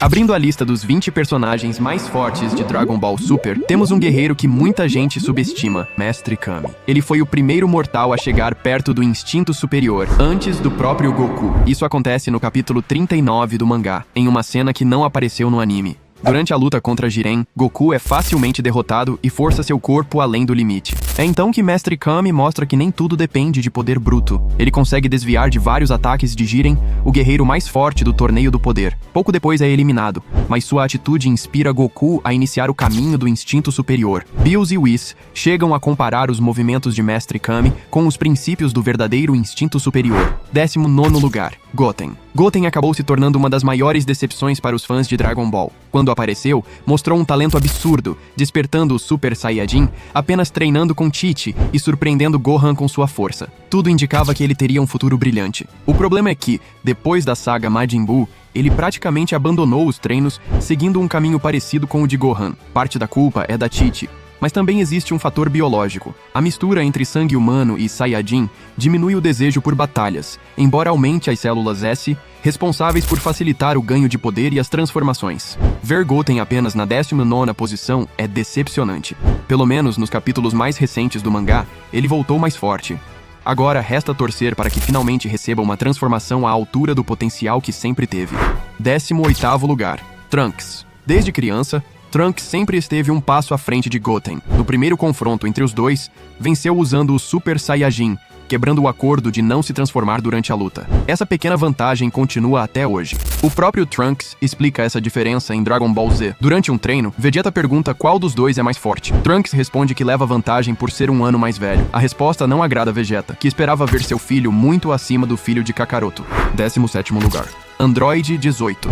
Abrindo a lista dos 20 personagens mais fortes de Dragon Ball Super, temos um guerreiro que muita gente subestima, Mestre Kami. Ele foi o primeiro mortal a chegar perto do instinto superior, antes do próprio Goku. Isso acontece no capítulo 39 do mangá, em uma cena que não apareceu no anime. Durante a luta contra Jiren, Goku é facilmente derrotado e força seu corpo além do limite. É então que Mestre Kami mostra que nem tudo depende de poder bruto. Ele consegue desviar de vários ataques de Jiren, o guerreiro mais forte do Torneio do Poder. Pouco depois é eliminado, mas sua atitude inspira Goku a iniciar o caminho do instinto superior. Bills e Whis chegam a comparar os movimentos de Mestre Kami com os princípios do verdadeiro instinto superior. 19º lugar, Goten. Goten acabou se tornando uma das maiores decepções para os fãs de Dragon Ball. Quando apareceu, mostrou um talento absurdo, despertando o Super Saiyajin apenas treinando com Chi-Chi e surpreendendo Gohan com sua força. Tudo indicava que ele teria um futuro brilhante. O problema é que, depois da saga Majin Buu, ele praticamente abandonou os treinos, seguindo um caminho parecido com o de Gohan. Parte da culpa é da Chi-Chi. Mas também existe um fator biológico. A mistura entre sangue humano e Saiyajin diminui o desejo por batalhas, embora aumente as células S, responsáveis por facilitar o ganho de poder e as transformações. Ver Goten apenas na 19ª posição é decepcionante. Pelo menos nos capítulos mais recentes do mangá, ele voltou mais forte. Agora resta torcer para que finalmente receba uma transformação à altura do potencial que sempre teve. 18º lugar, Trunks. Desde criança, Trunks sempre esteve um passo à frente de Goten. No primeiro confronto entre os dois, venceu usando o Super Saiyajin, quebrando o acordo de não se transformar durante a luta. Essa pequena vantagem continua até hoje. O próprio Trunks explica essa diferença em Dragon Ball Z. Durante um treino, Vegeta pergunta qual dos dois é mais forte. Trunks responde que leva vantagem por ser um ano mais velho. A resposta não agrada Vegeta, que esperava ver seu filho muito acima do filho de Kakaroto. 17º lugar, Android 18.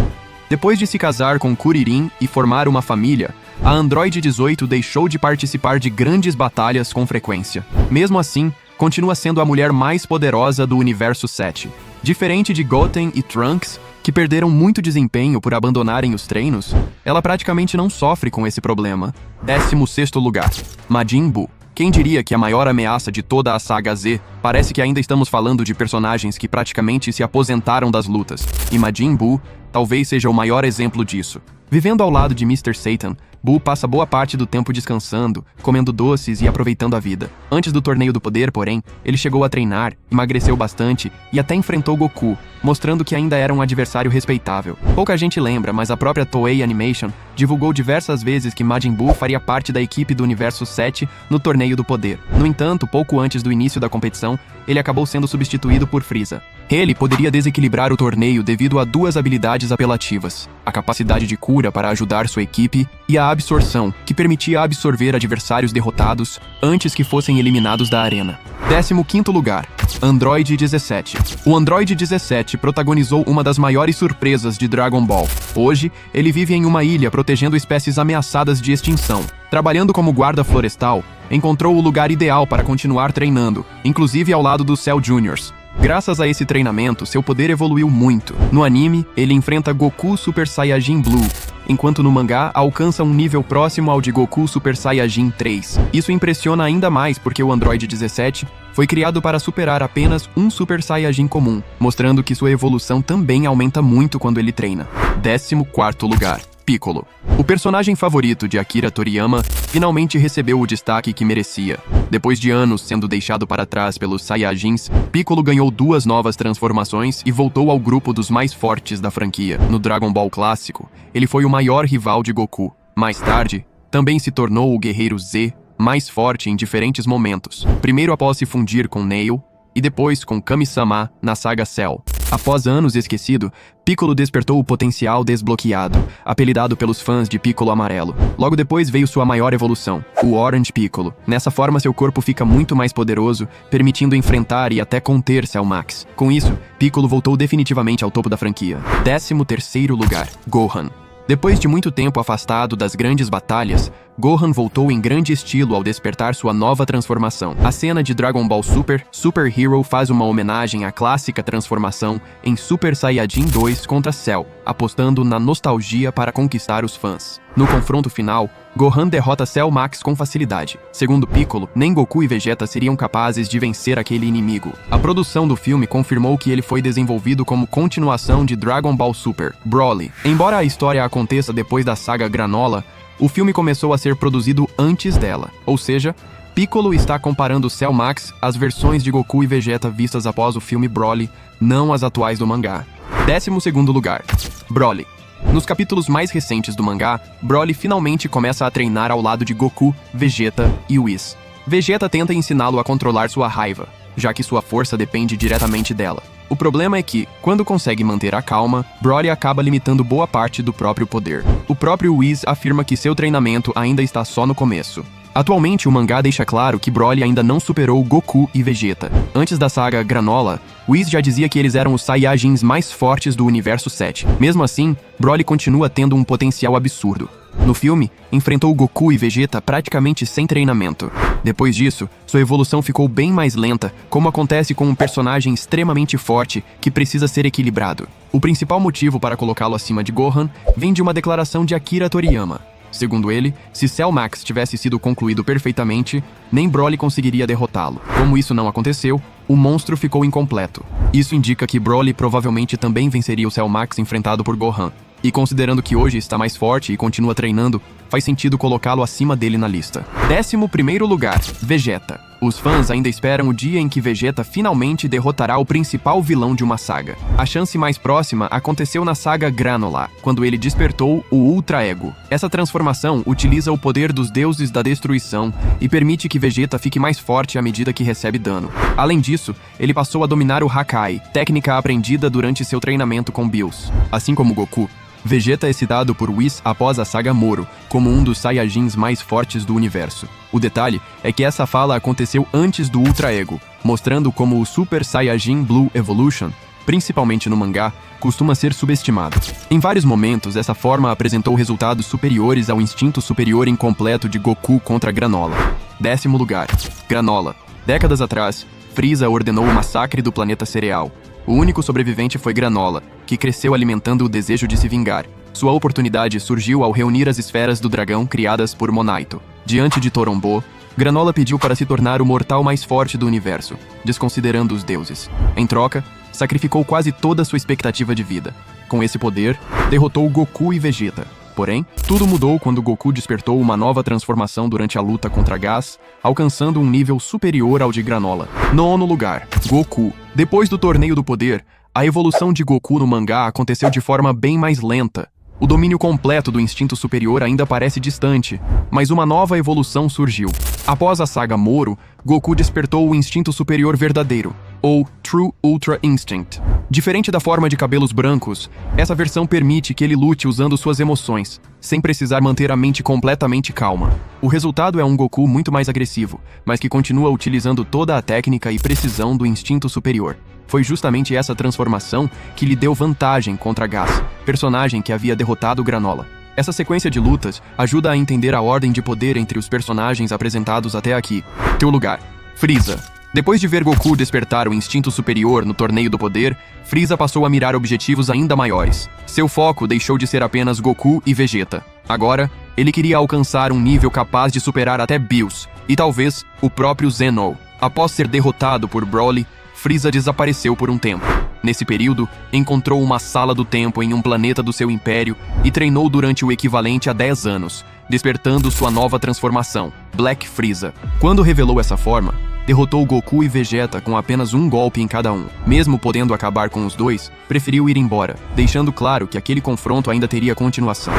Depois de se casar com Kuririn e formar uma família, a Android 18 deixou de participar de grandes batalhas com frequência. Mesmo assim, continua sendo a mulher mais poderosa do Universo 7. Diferente de Goten e Trunks, que perderam muito desempenho por abandonarem os treinos, ela praticamente não sofre com esse problema. 16º lugar, Majin Buu. Quem diria que a maior ameaça de toda a saga Z parece que ainda estamos falando de personagens que praticamente se aposentaram das lutas, e Majin Buu talvez seja o maior exemplo disso. Vivendo ao lado de Mr. Satan, Buu passa boa parte do tempo descansando, comendo doces e aproveitando a vida. Antes do Torneio do Poder, porém, ele chegou a treinar, emagreceu bastante e até enfrentou Goku, mostrando que ainda era um adversário respeitável. Pouca gente lembra, mas a própria Toei Animation divulgou diversas vezes que Majin Buu faria parte da equipe do Universo 7 no Torneio do Poder. No entanto, pouco antes do início da competição, ele acabou sendo substituído por Frieza. Ele poderia desequilibrar o torneio devido a duas habilidades apelativas: a capacidade de cura para ajudar sua equipe e a absorção, que permitia absorver adversários derrotados antes que fossem eliminados da arena. 15º lugar, Android 17. O Android 17 protagonizou uma das maiores surpresas de Dragon Ball. Hoje, ele vive em uma ilha protegendo espécies ameaçadas de extinção. Trabalhando como guarda florestal, encontrou o lugar ideal para continuar treinando, inclusive ao lado dos Cell Juniors. Graças a esse treinamento, seu poder evoluiu muito. No anime, ele enfrenta Goku Super Saiyajin Blue, enquanto no mangá alcança um nível próximo ao de Goku Super Saiyajin 3. Isso impressiona ainda mais porque o Android 17 foi criado para superar apenas um Super Saiyajin comum, mostrando que sua evolução também aumenta muito quando ele treina. 14º lugar, Piccolo. O personagem favorito de Akira Toriyama finalmente recebeu o destaque que merecia. Depois de anos sendo deixado para trás pelos Saiyajins, Piccolo ganhou duas novas transformações e voltou ao grupo dos mais fortes da franquia. No Dragon Ball clássico, ele foi o maior rival de Goku. Mais tarde, também se tornou o Guerreiro Z, mais forte em diferentes momentos. Primeiro após se fundir com Nail, e depois com Kami-sama na saga Cell. Após anos esquecido, Piccolo despertou o potencial desbloqueado, apelidado pelos fãs de Piccolo Amarelo. Logo depois veio sua maior evolução, o Orange Piccolo. Nessa forma, seu corpo fica muito mais poderoso, permitindo enfrentar e até conter Cell Max. Com isso, Piccolo voltou definitivamente ao topo da franquia. 13º lugar, Gohan. Depois de muito tempo afastado das grandes batalhas, Gohan voltou em grande estilo ao despertar sua nova transformação. A cena de Dragon Ball Super, Super Hero faz uma homenagem à clássica transformação em Super Saiyajin 2 contra Cell, apostando na nostalgia para conquistar os fãs. No confronto final, Gohan derrota Cell Max com facilidade. Segundo Piccolo, nem Goku e Vegeta seriam capazes de vencer aquele inimigo. A produção do filme confirmou que ele foi desenvolvido como continuação de Dragon Ball Super, Broly. Embora a história aconteça depois da saga Granola, o filme começou a ser produzido antes dela, ou seja, Piccolo está comparando Cell Max às versões de Goku e Vegeta vistas após o filme Broly, não as atuais do mangá. 12º lugar, Broly. Nos capítulos mais recentes do mangá, Broly finalmente começa a treinar ao lado de Goku, Vegeta e Whis. Vegeta tenta ensiná-lo a controlar sua raiva, já que sua força depende diretamente dela. O problema é que, quando consegue manter a calma, Broly acaba limitando boa parte do próprio poder. O próprio Whis afirma que seu treinamento ainda está só no começo. Atualmente, o mangá deixa claro que Broly ainda não superou Goku e Vegeta. Antes da saga Granola, Whis já dizia que eles eram os Saiyajins mais fortes do Universo 7. Mesmo assim, Broly continua tendo um potencial absurdo. No filme, enfrentou Goku e Vegeta praticamente sem treinamento. Depois disso, sua evolução ficou bem mais lenta, como acontece com um personagem extremamente forte que precisa ser equilibrado. O principal motivo para colocá-lo acima de Gohan vem de uma declaração de Akira Toriyama. Segundo ele, se Cell Max tivesse sido concluído perfeitamente, nem Broly conseguiria derrotá-lo. Como isso não aconteceu, o monstro ficou incompleto. Isso indica que Broly provavelmente também venceria o Cell Max enfrentado por Gohan. E considerando que hoje está mais forte e continua treinando, faz sentido colocá-lo acima dele na lista. 11º lugar, Vegeta. Os fãs ainda esperam o dia em que Vegeta finalmente derrotará o principal vilão de uma saga. A chance mais próxima aconteceu na saga Granola, quando ele despertou o Ultra Ego. Essa transformação utiliza o poder dos deuses da destruição e permite que Vegeta fique mais forte à medida que recebe dano. Além disso, ele passou a dominar o Hakai, técnica aprendida durante seu treinamento com Bills. Assim como Goku, Vegeta é citado por Whis após a saga Moro, como um dos Saiyajins mais fortes do universo. O detalhe é que essa fala aconteceu antes do Ultra Ego, mostrando como o Super Saiyajin Blue Evolution, principalmente no mangá, costuma ser subestimado. Em vários momentos, essa forma apresentou resultados superiores ao instinto superior incompleto de Goku contra Granola. 10º lugar, Granola. Décadas atrás, Frieza ordenou o massacre do planeta cereal. O único sobrevivente foi Granola, que cresceu alimentando o desejo de se vingar. Sua oportunidade surgiu ao reunir as esferas do dragão criadas por Monaito. Diante de Torombo, Granola pediu para se tornar o mortal mais forte do universo, desconsiderando os deuses. Em troca, sacrificou quase toda sua expectativa de vida. Com esse poder, derrotou Goku e Vegeta. Porém, tudo mudou quando Goku despertou uma nova transformação durante a luta contra Gas, alcançando um nível superior ao de Granola. 9º lugar, Goku. Depois do Torneio do Poder, a evolução de Goku no mangá aconteceu de forma bem mais lenta. O domínio completo do instinto superior ainda parece distante, mas uma nova evolução surgiu. Após a saga Moro, Goku despertou o instinto superior verdadeiro, ou True Ultra Instinct. Diferente da forma de cabelos brancos, essa versão permite que ele lute usando suas emoções, sem precisar manter a mente completamente calma. O resultado é um Goku muito mais agressivo, mas que continua utilizando toda a técnica e precisão do instinto superior. Foi justamente essa transformação que lhe deu vantagem contra Gas, personagem que havia derrotado Granola. Essa sequência de lutas ajuda a entender a ordem de poder entre os personagens apresentados até aqui. Teu lugar, Frieza. Depois de ver Goku despertar o instinto superior no Torneio do Poder, Frieza passou a mirar objetivos ainda maiores. Seu foco deixou de ser apenas Goku e Vegeta. Agora, ele queria alcançar um nível capaz de superar até Bills, e talvez o próprio Zeno. Após ser derrotado por Broly, Frieza desapareceu por um tempo. Nesse período, encontrou uma sala do tempo em um planeta do seu império e treinou durante o equivalente a 10 anos, despertando sua nova transformação, Black Frieza. Quando revelou essa forma, derrotou Goku e Vegeta com apenas um golpe em cada um. Mesmo podendo acabar com os dois, preferiu ir embora, deixando claro que aquele confronto ainda teria continuação.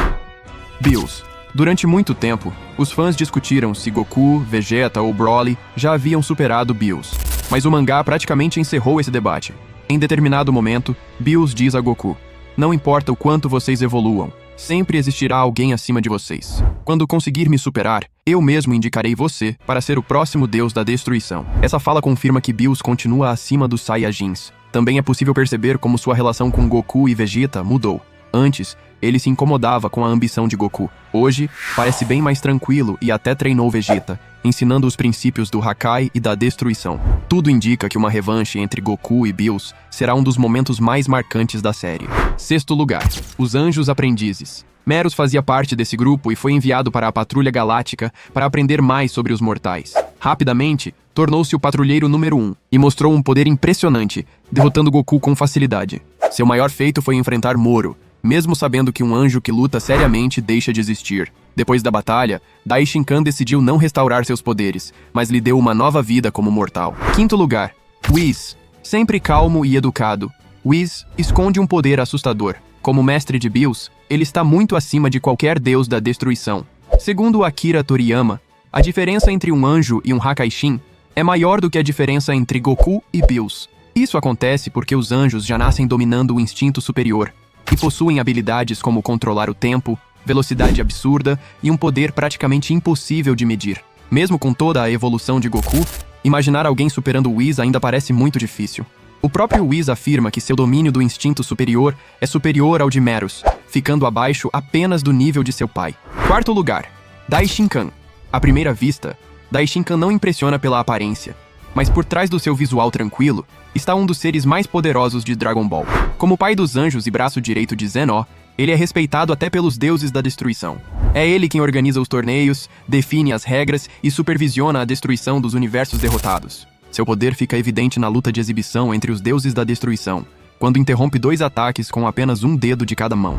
Bills. Durante muito tempo, os fãs discutiram se Goku, Vegeta ou Broly já haviam superado Bills. Mas o mangá praticamente encerrou esse debate. Em determinado momento, Bills diz a Goku: "Não importa o quanto vocês evoluam, sempre existirá alguém acima de vocês. Quando conseguir me superar, eu mesmo indicarei você para ser o próximo deus da destruição." Essa fala confirma que Bills continua acima dos Saiyajins. Também é possível perceber como sua relação com Goku e Vegeta mudou. Antes, ele se incomodava com a ambição de Goku. Hoje, parece bem mais tranquilo e até treinou Vegeta, ensinando os princípios do Hakai e da destruição. Tudo indica que uma revanche entre Goku e Bills será um dos momentos mais marcantes da série. Sexto lugar, os Anjos Aprendizes. Meros fazia parte desse grupo e foi enviado para a Patrulha Galáctica para aprender mais sobre os mortais. Rapidamente, tornou-se o patrulheiro número 1 e mostrou um poder impressionante, derrotando Goku com facilidade. Seu maior feito foi enfrentar Moro, mesmo sabendo que um anjo que luta seriamente deixa de existir. Depois da batalha, Dai Shinkan decidiu não restaurar seus poderes, mas lhe deu uma nova vida como mortal. Quinto lugar, Whis. Sempre calmo e educado, Whis esconde um poder assustador. Como mestre de Bills, ele está muito acima de qualquer deus da destruição. Segundo Akira Toriyama, a diferença entre um anjo e um Hakaishin é maior do que a diferença entre Goku e Bills. Isso acontece porque os anjos já nascem dominando o instinto superior e possuem habilidades como controlar o tempo, velocidade absurda e um poder praticamente impossível de medir. Mesmo com toda a evolução de Goku, imaginar alguém superando Whis ainda parece muito difícil. O próprio Whis afirma que seu domínio do instinto superior é superior ao de Meros, ficando abaixo apenas do nível de seu pai. Quarto lugar, Dai Shinkan. À primeira vista, Dai Shinkan não impressiona pela aparência, mas por trás do seu visual tranquilo, está um dos seres mais poderosos de Dragon Ball. Como pai dos anjos e braço direito de Zeno, ele é respeitado até pelos deuses da destruição. É ele quem organiza os torneios, define as regras e supervisiona a destruição dos universos derrotados. Seu poder fica evidente na luta de exibição entre os deuses da destruição, quando interrompe 2 ataques com apenas um dedo de cada mão.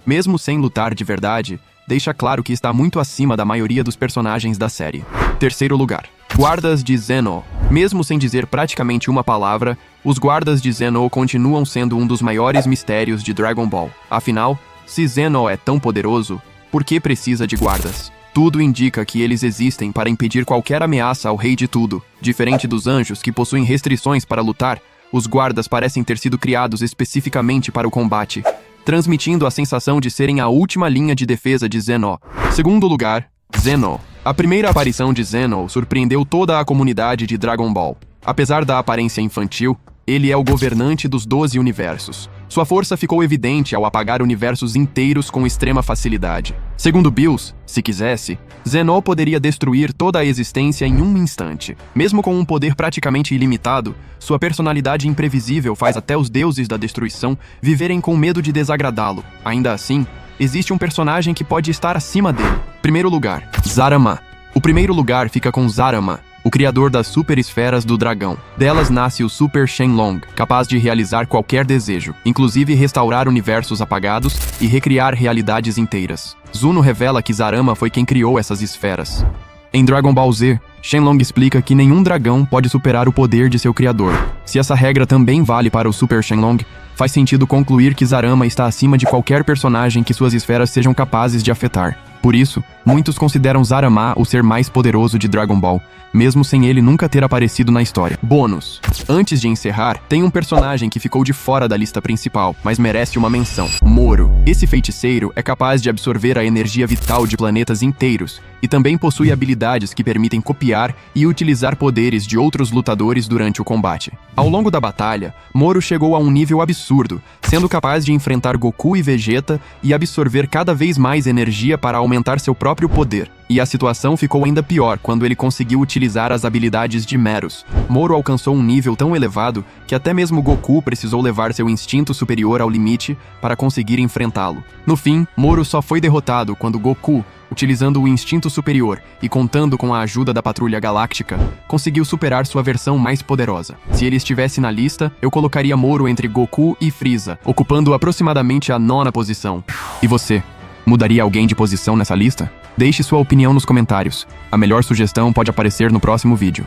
Mesmo sem lutar de verdade, deixa claro que está muito acima da maioria dos personagens da série. Terceiro lugar, Guardas de Zeno. Mesmo sem dizer praticamente uma palavra, os Guardas de Zeno continuam sendo um dos maiores mistérios de Dragon Ball. Afinal, se Zeno é tão poderoso, por que precisa de guardas? Tudo indica que eles existem para impedir qualquer ameaça ao Rei de Tudo. Diferente dos anjos, que possuem restrições para lutar, os guardas parecem ter sido criados especificamente para o combate, transmitindo a sensação de serem a última linha de defesa de Zeno. Segundo lugar, Zeno. A primeira aparição de Zeno surpreendeu toda a comunidade de Dragon Ball. Apesar da aparência infantil, ele é o governante dos 12 universos. Sua força ficou evidente ao apagar universos inteiros com extrema facilidade. Segundo Bills, se quisesse, Zeno poderia destruir toda a existência em um instante. Mesmo com um poder praticamente ilimitado, sua personalidade imprevisível faz até os deuses da destruição viverem com medo de desagradá-lo. Ainda assim, existe um personagem que pode estar acima dele. Primeiro lugar, Zarama. O primeiro lugar fica com Zarama, o criador das super esferas do dragão. Delas nasce o Super Shenlong, capaz de realizar qualquer desejo, inclusive restaurar universos apagados e recriar realidades inteiras. Zuno revela que Zarama foi quem criou essas esferas. Em Dragon Ball Z, Shenlong explica que nenhum dragão pode superar o poder de seu criador. Se essa regra também vale para o Super Shenlong, faz sentido concluir que Zarama está acima de qualquer personagem que suas esferas sejam capazes de afetar. Por isso, muitos consideram Zarama o ser mais poderoso de Dragon Ball, mesmo sem ele nunca ter aparecido na história. Bônus. Antes de encerrar, tem um personagem que ficou de fora da lista principal, mas merece uma menção. Moro. Esse feiticeiro é capaz de absorver a energia vital de planetas inteiros e também possui habilidades que permitem copiar e utilizar poderes de outros lutadores durante o combate. Ao longo da batalha, Moro chegou a um nível absurdo, sendo capaz de enfrentar Goku e Vegeta e absorver cada vez mais energia para aumentar seu próprio poder. E a situação ficou ainda pior quando ele conseguiu utilizar as habilidades de Meros. Moro alcançou um nível tão elevado que até mesmo Goku precisou levar seu instinto superior ao limite para conseguir enfrentá-lo. No fim, Moro só foi derrotado quando Goku, utilizando o instinto superior e contando com a ajuda da Patrulha Galáctica, conseguiu superar sua versão mais poderosa. Se ele estivesse na lista, eu colocaria Moro entre Goku e Frieza, ocupando aproximadamente a 9ª posição. E você? Mudaria alguém de posição nessa lista? Deixe sua opinião nos comentários. A melhor sugestão pode aparecer no próximo vídeo.